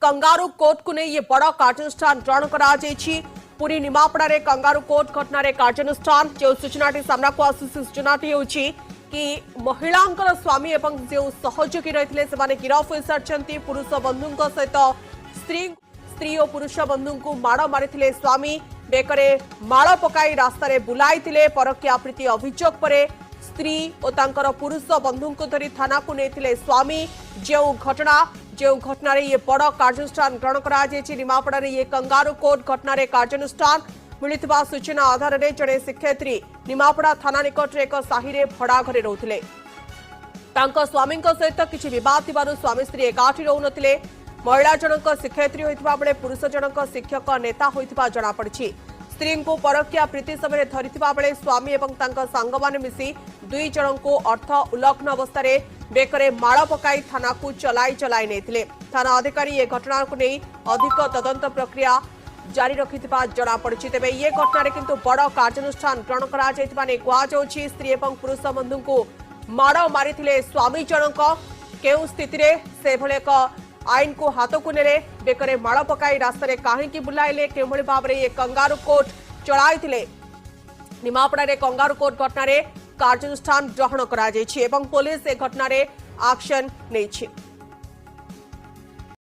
Kangaroo court को नहीं ये बड़ कार्यानुष्ठान ग्रहण कर पुरी निमापड़ा कंगारू कोर्ट घटन कार्यानुष्ठान जो सूचनाटी सामना को आसुची सूचनाटी होची कि महिला स्वामी एवं जो सहयोगी रही से गिरफ हो सारी पुरुष बंधु सहित स्त्री और पुरुष बंधु को माड़ मारी स्वामी बेकरे माड़ पकाई रास्तार बुलाई परकिया प्रीति अभियोग पर स्त्री और तांकर पुरुष बंधु को धरी थाना को नहीं स्वामी जो घटना ये बड़ कार्यानुष्ठान ग्रहण कर निमापड़ा ये कंगारू कोर्ट घटन कार्यानुष्ठान मिलता सूचना आधार में जड़े शिक्षयित्री निमापड़ा थाना निकट एक साहि भड़ा घरे रोते स्वामी सहित किसी बद स्वामी स्त्री एकाठी रोते महिला जनक शिक्षयित्री होता बेले पुरुष जनक शिक्षक नेता होता जमापड़ी स्त्री को परकिया प्रीति समय धरिता बेले स्वामी और सांग मैंने मिसी दुई जन को अर्थ उल्लग्न अवस्था बेकरे माड़ पकाई थाना को चलाई नहीं थाना अधिकारी ये घटना को नहीं अधिक तदंत प्रक्रिया जारी रखि जमापड़ी तेज ये घटन किंतु बड़ कार्यानुष्ठान ग्रहण कर स्त्री और पुरुष बंधु को माड़ मारी स्वामी जनक केउ स्थिति से भले एक आईन को हाथ को नेले बेकरे माड़ पकाई रास्तार कहीं बुलाइले के भाव में ये कंगारू कोर्ट चलाई निमापड़ा कंगारू कोर्ट घटन कार्यानुष्ठान ग्रहण कर पुलिस ए घटन एक्शन नहीं।